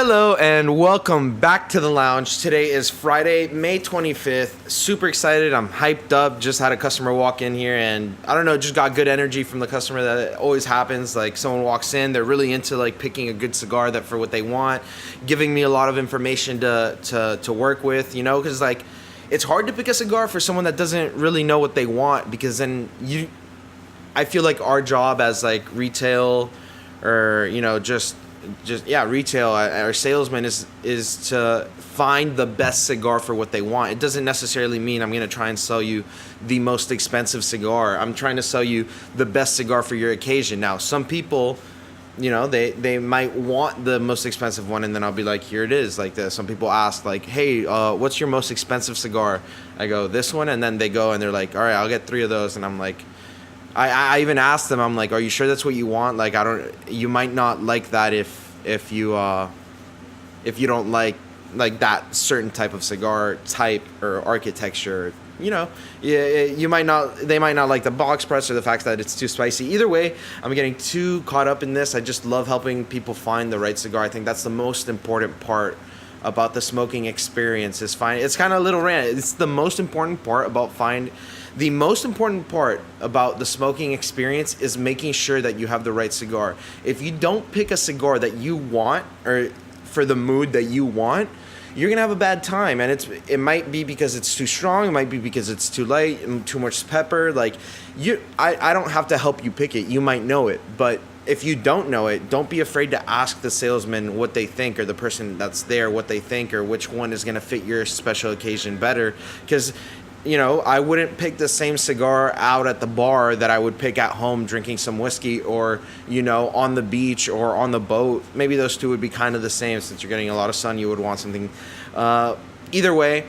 Hello and welcome back to the lounge. Today is Friday, May 25th. Super excited. I'm hyped up. Just had a customer walk in here and I don't know, just got good energy from the customer. That always happens. Like someone walks in, they're really into like picking a good cigar that for what they want, giving me a lot of information to work with, you know, because like it's hard to pick a cigar for someone that doesn't really know what they want, because then I feel like our job as like retail or, you know, just retail, our salesman is to find the best cigar for what they want. It doesn't necessarily mean I'm going to try and sell you the most expensive cigar. I'm trying to sell you the best cigar for your occasion. Now, some people, you know, they might want the most expensive one, and then I'll be like, here it is, like this. Some people ask like, hey, what's your most expensive cigar? I go, this one, and then they go and they're like, all right, I'll get 3 of those, and I'm like, I even asked them, I'm like, are you sure that's what you want? Like, you might not like that if you don't like that certain type of cigar type or architecture, you know, they might not like the box press or the fact that it's too spicy. Either way, I'm getting too caught up in this. I just love helping people find the right cigar. I think that's the most important part about the smoking experience is it's kind of a little rant. It's the most important part about the most important part about the smoking experience is making sure that you have the right cigar. If you don't pick a cigar that you want or for the mood that you want, you're gonna have a bad time. And it might be because it's too strong, it might be because it's too light and too much pepper. Like I don't have to help you pick it. You might know it, but if you don't know it, don't be afraid to ask the salesman what they think, or the person that's there what they think, or which one is gonna fit your special occasion better. Because, you know, I wouldn't pick the same cigar out at the bar that I would pick at home drinking some whiskey, or, you know, on the beach or on the boat. Maybe those two would be kind of the same. Since you're getting a lot of sun, you would want something. Either way,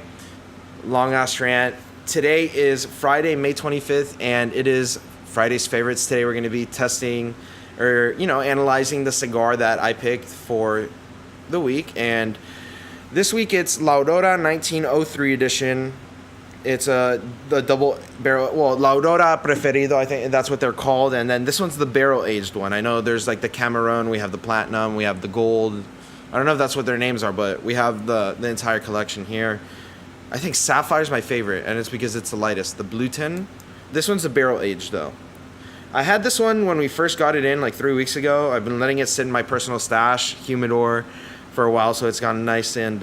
long ass rant. Today is Friday, May 25th, and it is Friday's favorites. Today we're going to be testing or, you know, analyzing the cigar that I picked for the week. And this week it's La Aurora 1903 edition. It's the double barrel, well, La Aurora Preferido, I think that's what they're called. And then this one's the barrel-aged one. I know there's like the Cameron, we have the Platinum, we have the Gold. I don't know if that's what their names are, but we have the entire collection here. I think Sapphire's my favorite, and it's because it's the lightest. The Blue Tin. This one's the barrel-aged, though. I had this one when we first got it in, like 3 weeks ago. I've been letting it sit in my personal stash, humidor, for a while, so it's gotten nice and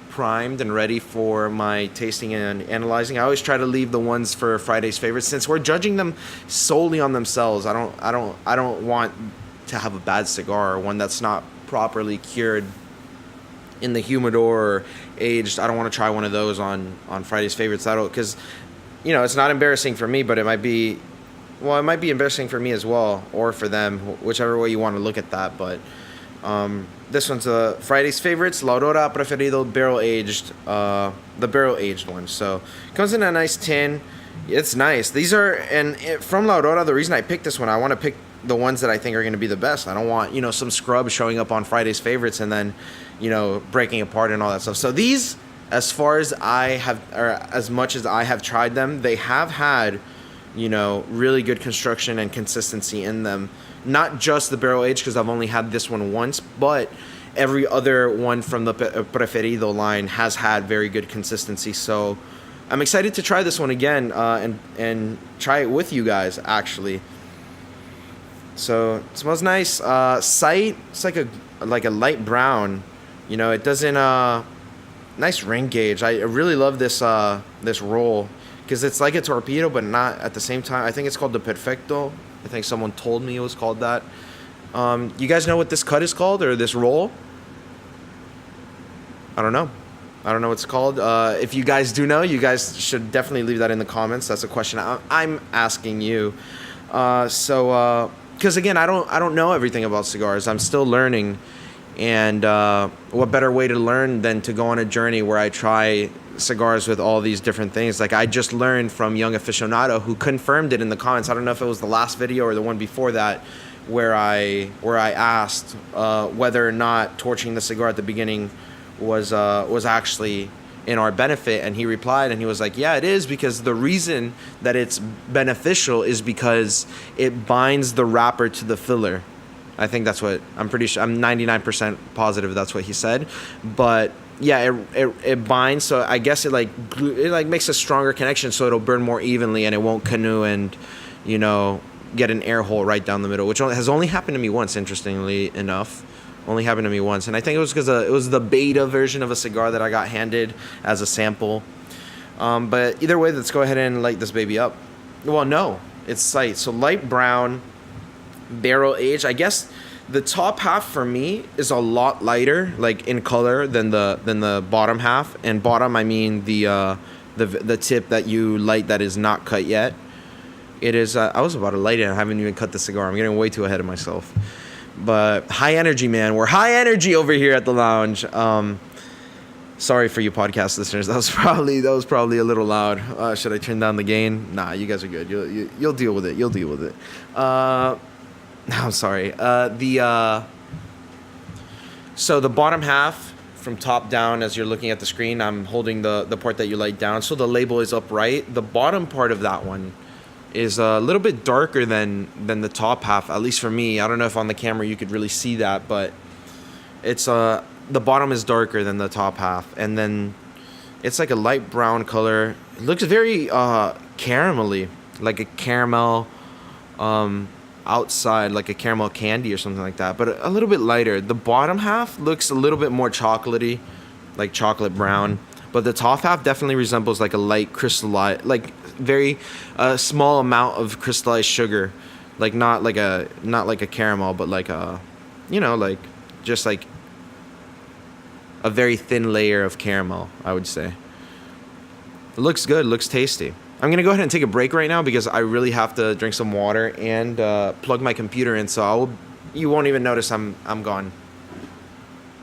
primed and ready for my tasting and analyzing. I always try to leave the ones for Friday's favorites, since we're judging them solely on themselves. I don't want to have a bad cigar or one that's not properly cured in the humidor or aged. I don't want to try one of those on Friday's favorites. Because, you know, it's not embarrassing for me, but it might be embarrassing for me as well, or for them, whichever way you want to look at that. But this one's Friday's favorites, La Aurora Preferido barrel-aged, the barrel-aged one. So it comes in a nice tin. It's nice. These are, from La Aurora, the reason I picked this one, I want to pick the ones that I think are going to be the best. I don't want, you know, some scrub showing up on Friday's favorites and then, you know, breaking apart and all that stuff. So these, as far as I have, or as much as I have tried them, they have had, you know, really good construction and consistency in them. Not just the barrel age, because I've only had this one once, but every other one from the Preferido line has had very good consistency. So I'm excited to try this one again and try it with you guys, actually. So it smells nice. Sight, it's like a light brown. You know, it doesn't nice ring gauge. I really love this this roll, because it's like a torpedo, but not at the same time. I think it's called the Perfecto. I think someone told me it was called that. You guys know what this cut is called, or this roll? I don't know what it's called. If you guys do know, you guys should definitely leave that in the comments. That's a question I'm asking you. Because again, I don't know everything about cigars. I'm still learning. And what better way to learn than to go on a journey where I try cigars with all these different things. Like, I just learned from Young Aficionado, who confirmed it in the comments. I don't know if it was the last video or the one before that, where I asked whether or not torching the cigar at the beginning was actually in our benefit, and he replied, and he was like, yeah, it is, because the reason that it's beneficial is because it binds the wrapper to the filler. I think that's what I'm pretty sure. I'm 99% positive that's what he said. But yeah, it binds. So I guess it like makes a stronger connection, so it'll burn more evenly and it won't canoe and, you know, get an air hole right down the middle, which has only happened to me once. Interestingly enough, only happened to me once, and I think it was because it was the beta version of a cigar that I got handed as a sample. But either way, let's go ahead and light this baby up. Well, no, it's sight. So light brown, barrel aged. I guess the top half for me is a lot lighter, like in color, than the bottom half. And bottom, I mean the tip that you light that is not cut yet. It is. I was about to light it. I haven't even cut the cigar. I'm getting way too ahead of myself. But high energy, man. We're high energy over here at the lounge. Sorry for you podcast listeners. That was probably a little loud. Should I turn down the gain? Nah, you guys are good. You'll deal with it. You'll deal with it. I'm sorry. So the bottom half from top down, as you're looking at the screen, I'm holding the part that you light down. So the label is upright. The bottom part of that one is a little bit darker than the top half, at least for me. I don't know if on the camera you could really see that, but it's the bottom is darker than the top half, and then it's like a light brown color. It looks very caramelly, like a caramel outside, like a caramel candy or something like that, but a little bit lighter. The bottom half looks a little bit more chocolatey, like chocolate brown, but the top half definitely resembles like a light crystallized, like very small amount of crystallized sugar, like not like a caramel, but like a, you know, like just like a very thin layer of caramel, I would say. It looks good, looks tasty. I'm gonna go ahead and take a break right now because I really have to drink some water and plug my computer in, so you won't even notice I'm gone.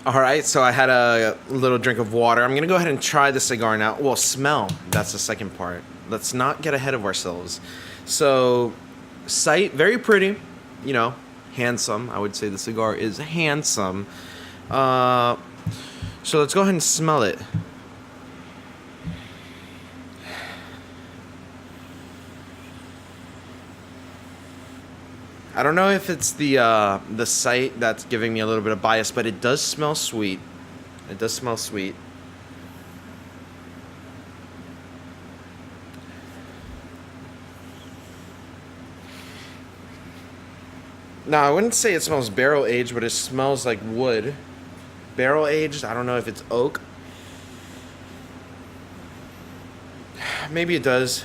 All right, so I had a little drink of water. I'm gonna go ahead and try the cigar now. Well, smell, that's the second part. Let's not get ahead of ourselves. So, sight, very pretty, you know, handsome. I would say the cigar is handsome. So let's go ahead and smell it. I don't know if it's the sight that's giving me a little bit of bias, but it does smell sweet. It does smell sweet. Now, I wouldn't say it smells barrel aged, but it smells like wood. Barrel aged, I don't know if it's oak. Maybe it does.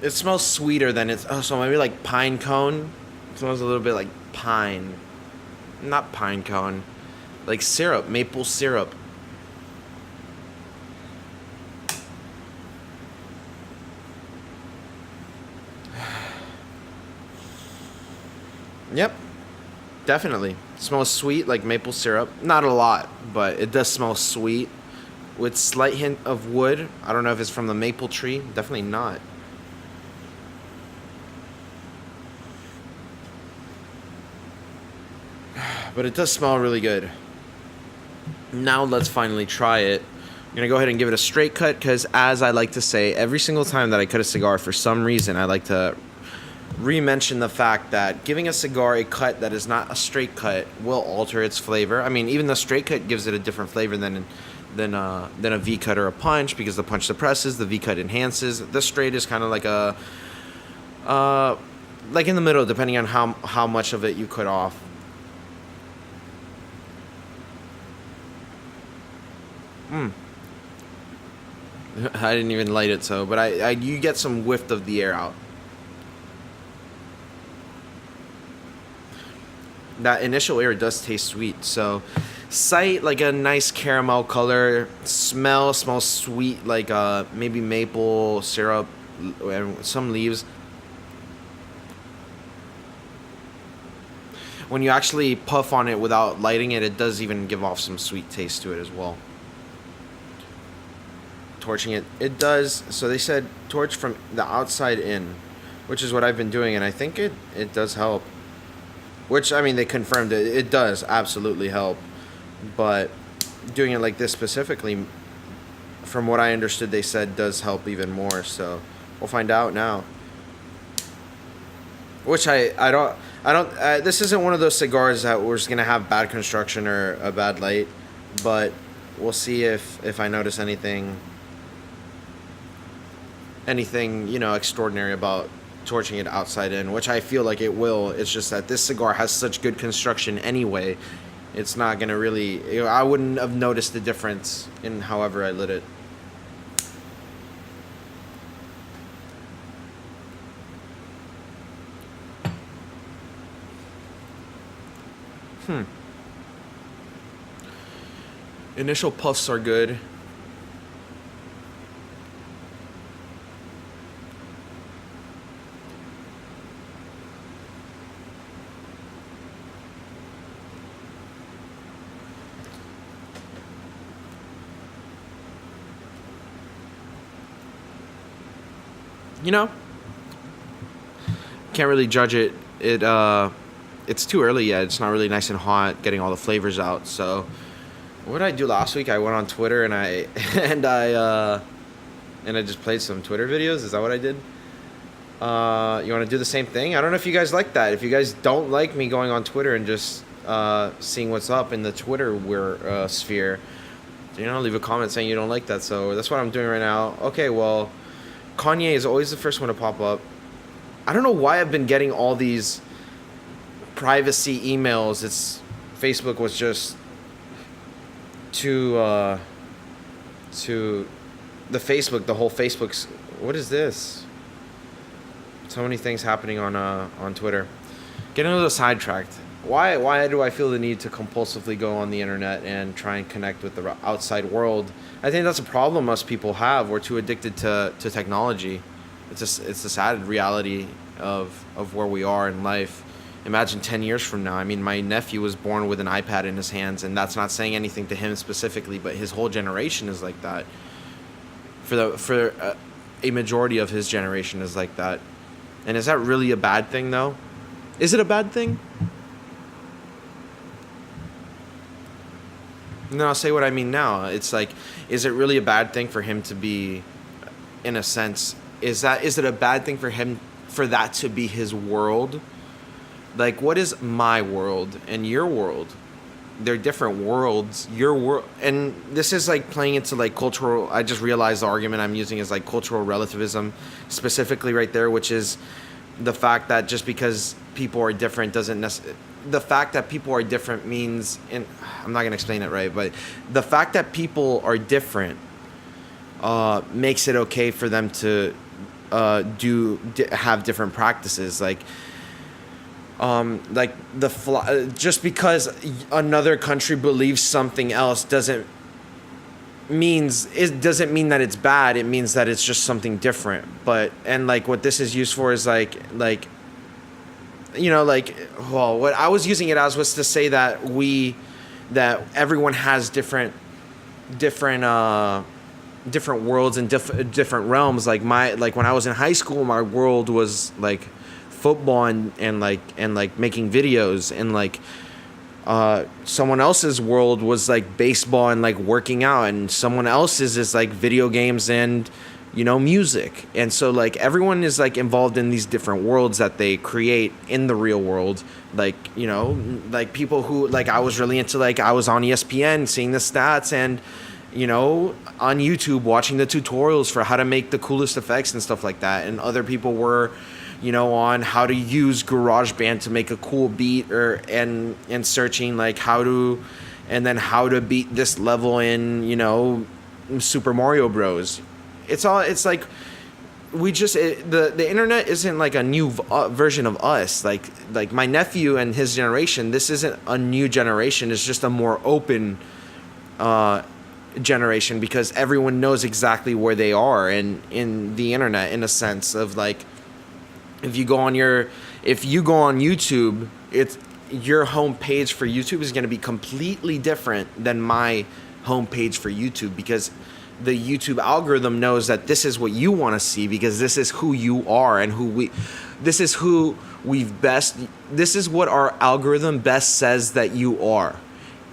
It smells sweeter than it's... Oh, so maybe like pine cone. It smells a little bit like pine. Not pine cone. Like syrup, maple syrup. Yep, definitely. It smells sweet like maple syrup. Not a lot, but it does smell sweet. With slight hint of wood. I don't know if it's from the maple tree. Definitely not. But it does smell really good. Now let's finally try it. I'm going to go ahead and give it a straight cut because, as I like to say, every single time that I cut a cigar, for some reason, I like to re-mention the fact that giving a cigar a cut that is not a straight cut will alter its flavor. I mean, even the straight cut gives it a different flavor than a V cut or a punch, because the punch suppresses, the V cut enhances. The straight is kind of like a like in the middle, depending on how much of it you cut off. I didn't even light it, so, but you get some whiff of the air out. That initial air does taste sweet. So, sight, like a nice caramel color. Smells sweet, like maybe maple syrup and some leaves. When you actually puff on it without lighting it, it does even give off some sweet taste to it as well. Torching it, it does. So they said torch from the outside in, which is what I've been doing, and I think it does help. Which, I mean, they confirmed it. It does absolutely help. But doing it like this specifically, from what I understood, they said does help even more. So We'll find out now. Which I don't. This isn't one of those cigars that we're just gonna have bad construction or a bad light, but we'll see if I notice anything extraordinary about torching it outside in, which I feel like it will. It's just that this cigar has such good construction anyway. It's not gonna really. I wouldn't have noticed the difference in however I lit it. Initial puffs are good. Can't really judge it. It's too early yet. It's not really nice and hot, getting all the flavors out. So, what did I do last week? I went on Twitter and I just played some Twitter videos. Is that what I did? You want to do the same thing? I don't know if you guys like that. If you guys don't like me going on Twitter and just seeing what's up in the Twitter sphere, leave a comment saying you don't like that. So that's what I'm doing right now. Okay, well, Kanye is always the first one to pop up. I don't know why I've been getting all these privacy emails. Facebook was just to the whole Facebook's. What is this? So many things happening on Twitter. Getting a little sidetracked. Why do I feel the need to compulsively go on the internet and try and connect with the outside world? I think that's a problem most people have. We're too addicted to technology. It's the sad reality of where we are in life. Imagine 10 years from now. I mean, my nephew was born with an iPad in his hands, and that's not saying anything to him specifically, but his whole generation is like that. For a majority of his generation is like that. And is that really a bad thing, though? Is it a bad thing? No, I'll say what I mean now. It's like, is it really a bad thing for him to be, in a sense, is it a bad thing for him, for that to be his world? Like, what is my world and your world? They're different worlds. Your world, and this is like playing into like cultural. I just realized the argument I'm using is like cultural relativism, specifically right there, which is the fact that just because people are different doesn't necessarily. The fact that people are different means, and I'm not gonna explain it right, but the fact that people are different makes it okay for them to have different practices, just because another country believes something else doesn't mean that it's bad. It means that it's just something different. But what this is used for is what I was using it as was to say that everyone has different worlds and different realms. Like when I was in high school, my world was like football and making videos, and someone else's world was like baseball and like working out, and someone else's is like video games and music. And so like everyone is like involved in these different worlds that they create in the real world. Like people who, like, I was really into, like, I was on ESPN seeing the stats and on YouTube watching the tutorials for how to make the coolest effects and stuff like that, and other people were on how to use GarageBand to make a cool beat, and searching like how to beat this level in Super Mario Bros. It's like the internet isn't like a new version of us. Like my nephew and his generation, this isn't a new generation. It's just a more open generation, because everyone knows exactly where they are in the internet, in a sense of like, if you go on YouTube, your homepage for YouTube is going to be completely different than my homepage for YouTube, because the YouTube algorithm knows that this is what you want to see, because this is who you are and this is what our algorithm best says that you are.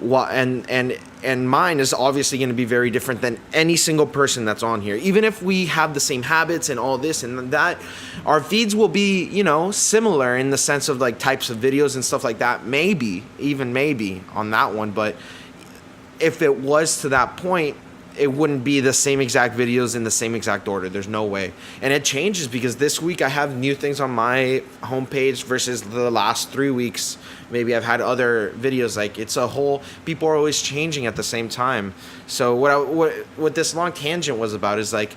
And mine is obviously going to be very different than any single person that's on here. Even if we have the same habits and all this and that, our feeds will be, similar in the sense of like types of videos and stuff like that. Maybe on that one, but if it was to that point, it wouldn't be the same exact videos in the same exact order. There's no way. And it changes because this week I have new things on my homepage versus the last 3 weeks. Maybe I've had other videos. Like, it's a whole, people are always changing at the same time. So what this long tangent was about is like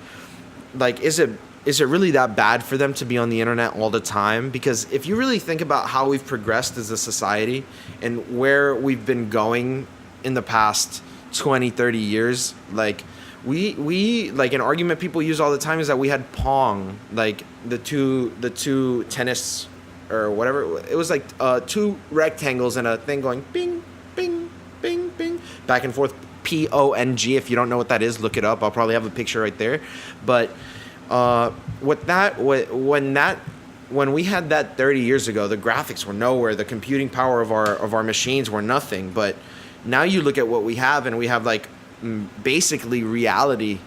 is it really that bad for them to be on the internet all the time? Because if you really think about how we've progressed as a society and where we've been going in the past 20, 30 years, like we like an argument people use all the time is that we had Pong, like the two tennis or whatever. It was like two rectangles and a thing going bing, bing, bing, bing, back and forth. Pong. If you don't know what that is, look it up. I'll probably have a picture right there. But when we had that 30 years ago, the graphics were nowhere. The computing power of our machines were nothing. But now you look at what we have, and we have like basically reality,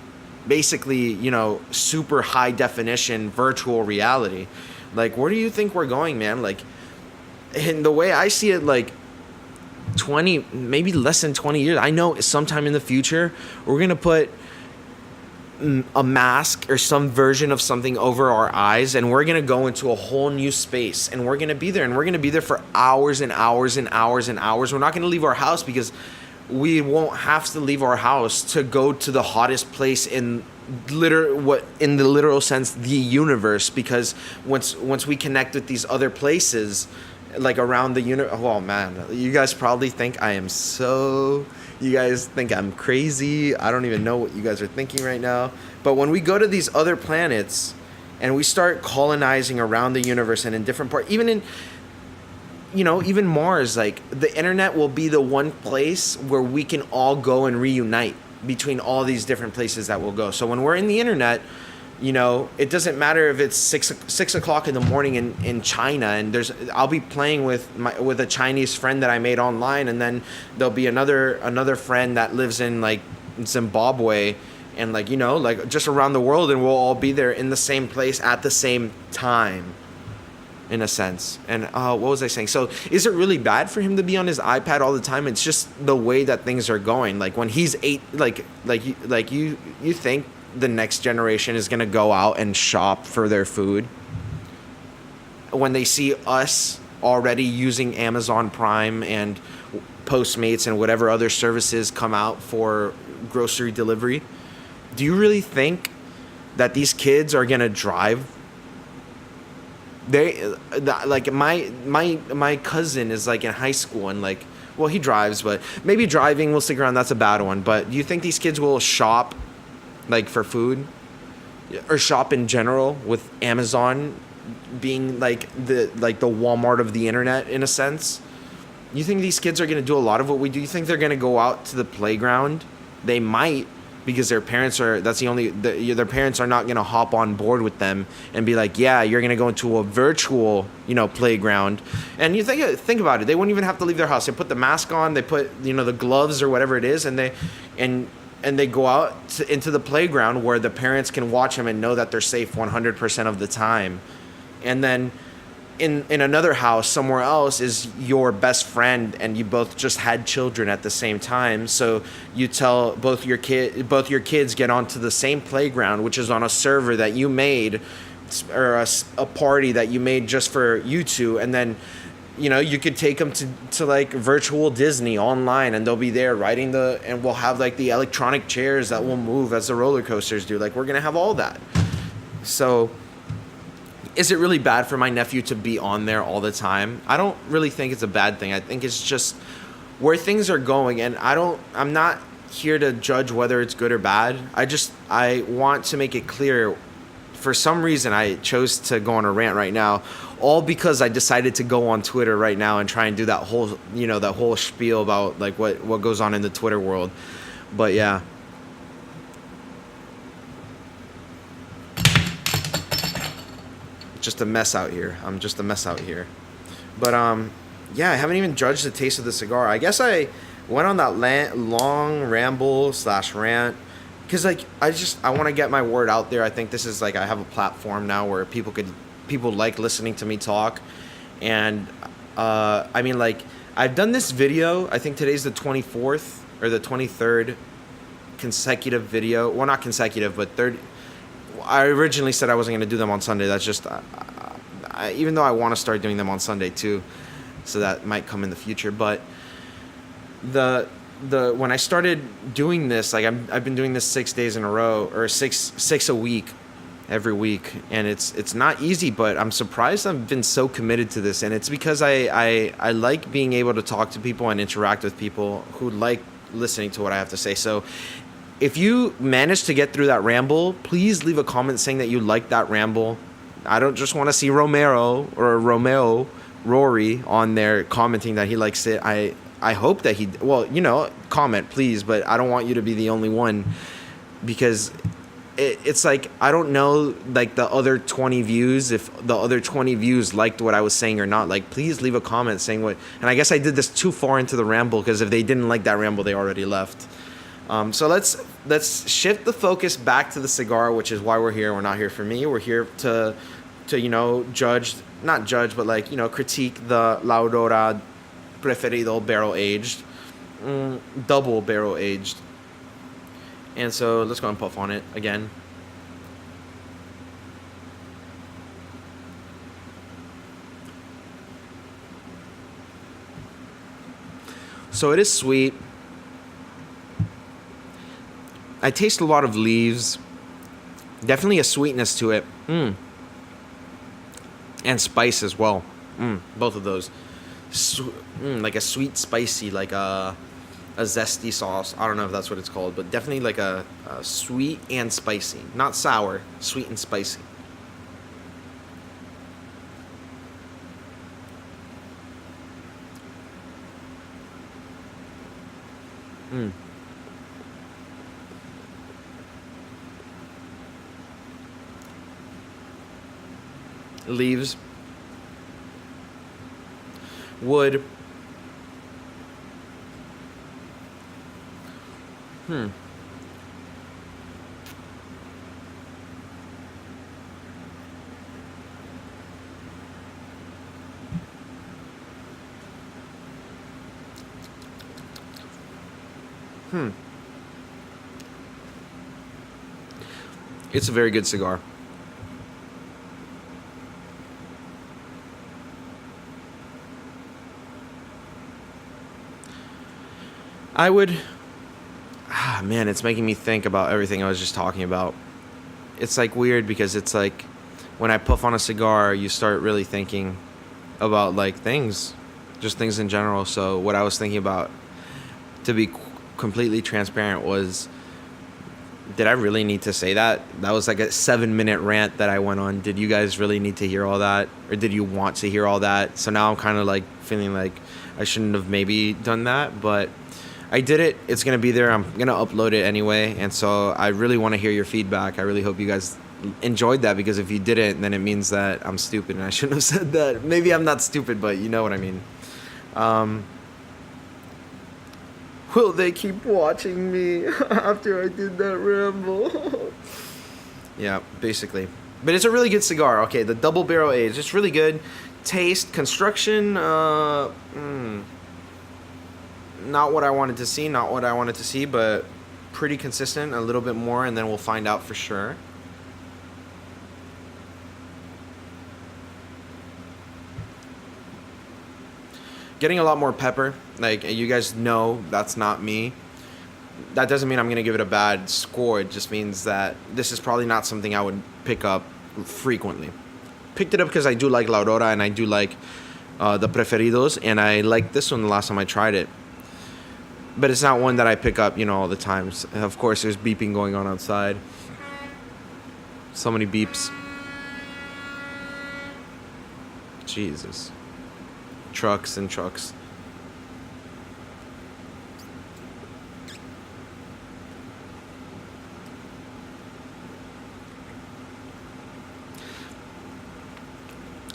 super high definition virtual reality. Like, where do you think we're going, man? Like, in the way I see it, like 20, maybe less than 20 years. I know sometime in the future we're gonna put a mask or some version of something over our eyes, and we're gonna go into a whole new space, and we're gonna be there, and we're gonna be there for hours and hours and hours and hours. We're not gonna leave our house because we won't have to leave our house to go to the hottest place in the literal sense, the universe, because once we connect with these other places like around the universe. Oh man, you guys probably think you guys think I'm crazy. I don't even know what you guys are thinking right now. But when we go to these other planets and we start colonizing around the universe and in different parts, even Mars, like the internet will be the one place where we can all go and reunite between all these different places that we'll go. So when we're in the internet, it doesn't matter if it's 6 o'clock in the morning in China, and I'll be playing with a Chinese friend that I made online, and then there'll be another friend that lives in like Zimbabwe, and like just around the world, and we'll all be there in the same place at the same time, in a sense. And what was I saying? So is it really bad for him to be on his iPad all the time? It's just the way that things are going. Like when he's 8, you think the next generation is going to go out and shop for their food when they see us already using Amazon Prime and Postmates and whatever other services come out for grocery delivery? Do you really think that these kids are going to drive? My cousin is like in high school, and like, well, he drives, but maybe driving will stick around. That's a bad one. But do you think these kids will shop like for food or shop in general, with Amazon being like the Walmart of the internet in a sense? You think these kids are going to do a lot of what we do? You think they're going to go out to the playground? They might, because their parents are not going to hop on board with them and be like, yeah, you're going to go into a virtual playground. And you think about it, they wouldn't even have to leave their house. They put the mask on, they put the gloves or whatever it is, and they go out into the playground where the parents can watch them and know that they're safe 100% of the time. And then in another house somewhere else is your best friend, and you both just had children at the same time. So you tell both your kids get onto the same playground, which is on a server that you made, or a party that you made just for you two, and then you could take them to like virtual Disney online, and they'll be there and we'll have like the electronic chairs that will move as the roller coasters do. Like, we're going to have all that. So is it really bad for my nephew to be on there all the time? I don't really think it's a bad thing. I think it's just where things are going, and I'm not here to judge whether it's good or bad. I want to make it clear. For some reason, I chose to go on a rant right now, all because I decided to go on Twitter right now and try and do that whole spiel about like what goes on in the Twitter world. But yeah. Just a mess out here. I'm just a mess out here. But yeah, I haven't even judged the taste of the cigar. I guess I went on that long ramble slash rant because like I want to get my word out there. I think this is like I have a platform now where people like listening to me talk, and I mean like I've done this video. I think today's the 24th or the 23rd consecutive video. Well, not consecutive, but third. I originally said I wasn't going to do them on Sunday. That's just even though I want to start doing them on Sunday too, so that might come in the future. But the when I started doing this, like I've been doing this 6 days in a row, or six a week, every week, and it's not easy. But I'm surprised I've been so committed to this, and it's because I like being able to talk to people and interact with people who like listening to what I have to say. So if you manage to get through that ramble, please leave a comment saying that you like that ramble. I don't just want to see Rory on there commenting that he likes it. I hope that comment please, but I don't want you to be the only one, because it's like I don't know like the other 20 views, if the other 20 views liked what I was saying or not. Like, please leave a comment saying what. And I guess I did this too far into the ramble, because if they didn't like that ramble, they already left. So let's shift the focus back to the cigar, which is why we're here. We're not here for me. We're here to not judge, but like, critique the La Aurora Preferido barrel aged, double barrel aged. And so let's go and puff on it again. So it is sweet. I taste a lot of leaves. Definitely a sweetness to it. And spice as well. Both of those. Like a sweet, spicy, like a zesty sauce. I don't know if that's what it's called, but definitely like a sweet and spicy. Not sour, sweet and spicy. Leaves, wood. It's a very good cigar. I would... man, it's making me think about everything I was just talking about. It's like weird, because it's like when I puff on a cigar, you start really thinking about like things, just things in general. So what I was thinking about, to be completely transparent, was, did I really need to say that? That was like a 7-minute rant that I went on. Did you guys really need to hear all that? Or did you want to hear all that? So now I'm kind of like feeling like I shouldn't have maybe done that, but I did it. It's going to be there. I'm going to upload it anyway. And so I really want to hear your feedback. I really hope you guys enjoyed that, because if you didn't, then it means that I'm stupid and I shouldn't have said that. Maybe I'm not stupid, but you know what I mean. Will they keep watching me after I did that ramble? Yeah, basically. But it's a really good cigar. Okay, the double barrel aged. It's really good. Taste, construction, not what I wanted to see, but pretty consistent. A little bit more, and then we'll find out for sure. Getting a lot more pepper. Like, you guys know that's not me. That doesn't mean I'm going to give it a bad score. It just means that this is probably not something I would pick up frequently. Picked it up because I do like La Aurora, and I do like the Preferidos, and I liked this one the last time I tried it. But it's not one that I pick up, all the time. Of course, there's beeping going on outside. So many beeps. Jesus. Trucks and trucks.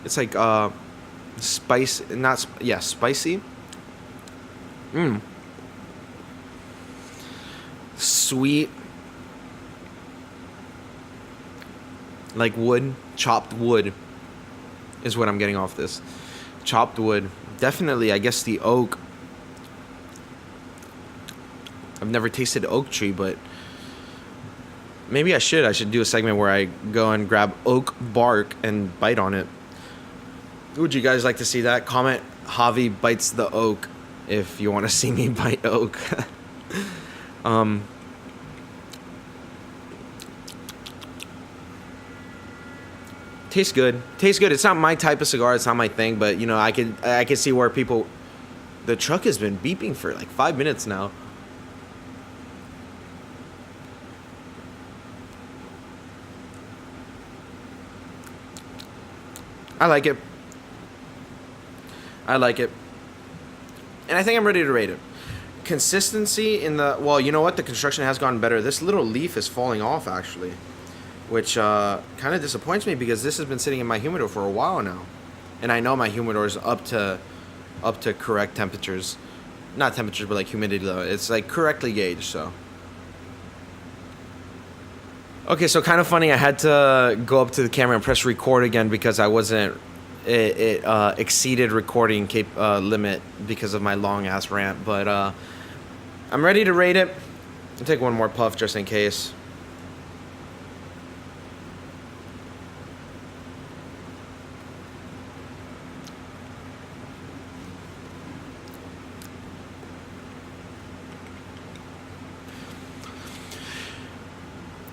It's like spicy. sweet, like wood, chopped wood is what I'm getting off this. Chopped wood. Definitely, I guess the oak. I've never tasted oak tree, but maybe I should. I should do a segment where I go and grab oak bark and bite on it. Would you guys like to see that? Comment Javi bites the oak if you want to see me bite oak. Tastes good. Tastes good. It's not my type of cigar. It's not my thing. But you know, I could see where people. The truck has been beeping for like 5 minutes now. I like it. I like it. And I think I'm ready to rate it. Consistency in the... Well, you know what? The construction has gotten better. This little leaf is falling off, actually. Which kind of disappoints me because this has been sitting in my humidor for a while now. And I know my humidor is up to correct temperatures. Not temperatures, but like humidity level. It's like correctly gauged, so... Okay, so kind of funny. I had to go up to the camera and press record again because I wasn't. It exceeded recording limit because of my long ass rant. But I'm ready to rate it. I'll take one more puff just in case.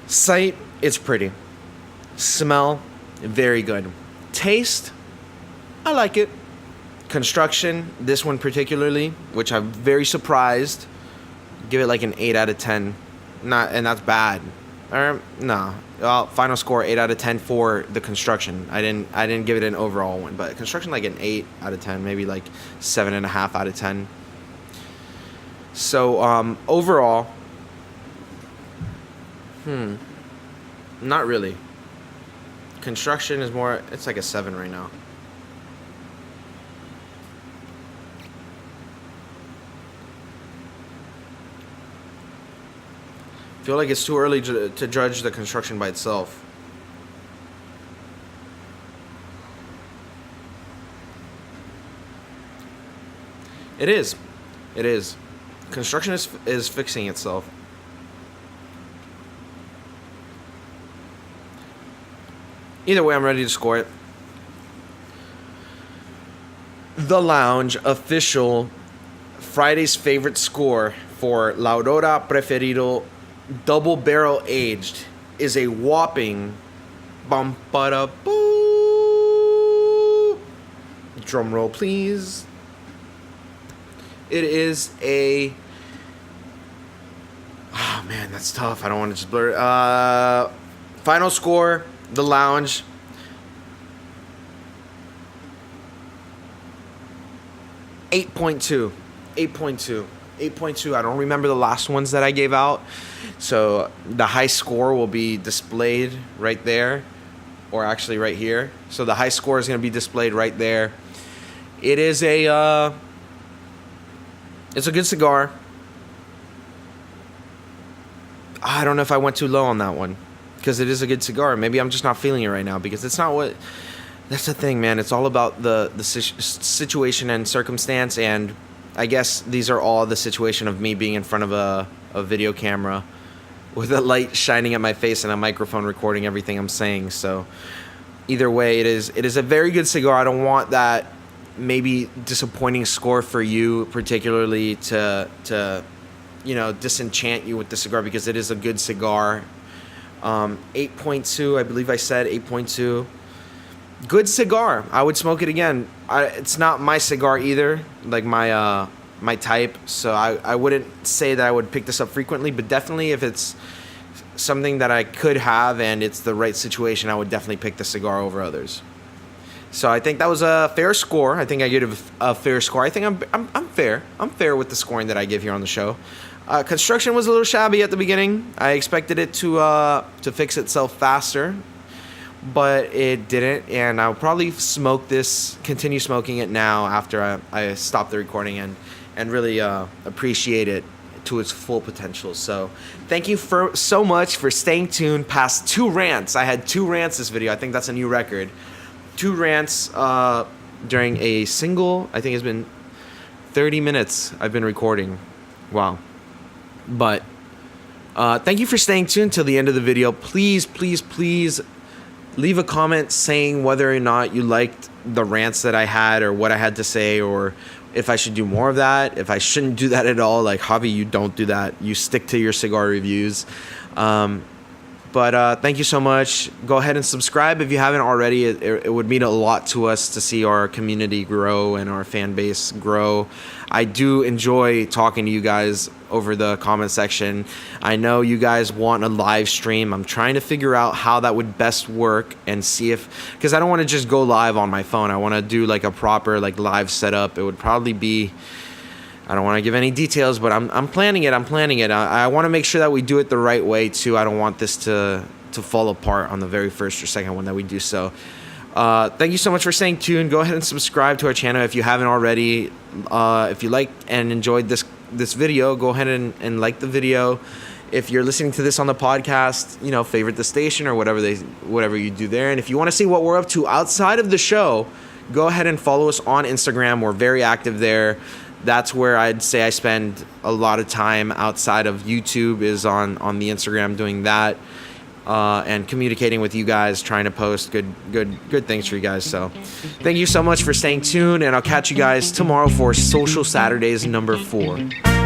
Sight, it's pretty. Smell, very good. Taste, I like it. Construction, this one particularly, which I'm very surprised. Give it like an 8 out of 10. And that's bad. No. Well, final score 8 out of 10 for the construction. I didn't give it an overall one, but construction like an 8 out of 10, maybe like 7.5 out of 10. So overall. Not really. Construction is more, it's like a 7 right now. I feel like it's too early to judge the construction by itself. It is. It is. Construction is fixing itself. Either way, I'm ready to score it. The Lounge official Friday's favorite score for La Aurora Preferido double barrel aged is a whopping bum ba boo. Drum roll, please. It is a. Oh man, that's tough. I don't want to just blur it. Final score. The Lounge. 8.2. 8.2. I don't remember the last ones that I gave out. So the high score will be displayed right there. Or actually right here. So the high score is going to be displayed right there. It is a... it's a good cigar. I don't know if I went too low on that one. Because it is a good cigar. Maybe I'm just not feeling it right now. Because it's not what... That's the thing, man. It's all about the situation and circumstance. And I guess these are all the situation of me being in front of a video camera. With a light shining at my face and a microphone recording everything I'm saying. So either way, it is a very good cigar. I don't want that maybe disappointing score for you. Particularly to disenchant you with the cigar. Because it is a good cigar. 8.2, I believe I said 8.2. Good cigar. I would smoke it again. It's not my cigar either, like my type. So I wouldn't say that I would pick this up frequently, but definitely if it's something that I could have and it's the right situation, I would definitely pick the cigar over others. So I think that was a fair score. I think I give a fair score. I think I'm fair. I'm fair with the scoring that I give here on the show. Construction was a little shabby at the beginning. I expected it to fix itself faster, but it didn't. And I'll probably continue smoking it now after I stop the recording and really appreciate it to its full potential. So thank you so much for staying tuned past 2 rants. I had 2 rants this video. I think that's a new record. 2 rants during a single, I think it's been 30 minutes I've been recording. Wow. But thank you for staying tuned till the end of the video. Please leave a comment saying whether or not you liked the rants that I had, or what I had to say, or if I should do more of that, if I shouldn't do that at all. Like, Javi, you don't do that. You stick to your cigar reviews. But thank you so much. Go ahead and subscribe if you haven't already. It would mean a lot to us to see our community grow and our fan base grow. I do enjoy talking to you guys over the comment section. I know you guys want a live stream. I'm trying to figure out how that would best work and see if, because I don't want to just go live on my phone. I want to do like a proper like live setup. It would probably be, I don't want to give any details, but I'm planning it. I want to make sure that we do it the right way too. I don't want this to fall apart on the very first or second one that we do. So thank you so much for staying tuned. Go ahead and subscribe to our channel if you haven't already. If you liked and enjoyed this video, go ahead and like the video. If you're listening to this on the podcast, you know, favorite the station or whatever you do there. And if you want to see what we're up to outside of the show, go ahead and follow us on Instagram. We're very active there. That's where I'd say I spend a lot of time outside of YouTube, is on the Instagram doing that, and communicating with you guys, trying to post good things for you guys. So thank you so much for staying tuned, and I'll catch you guys tomorrow for Social Saturdays number 4.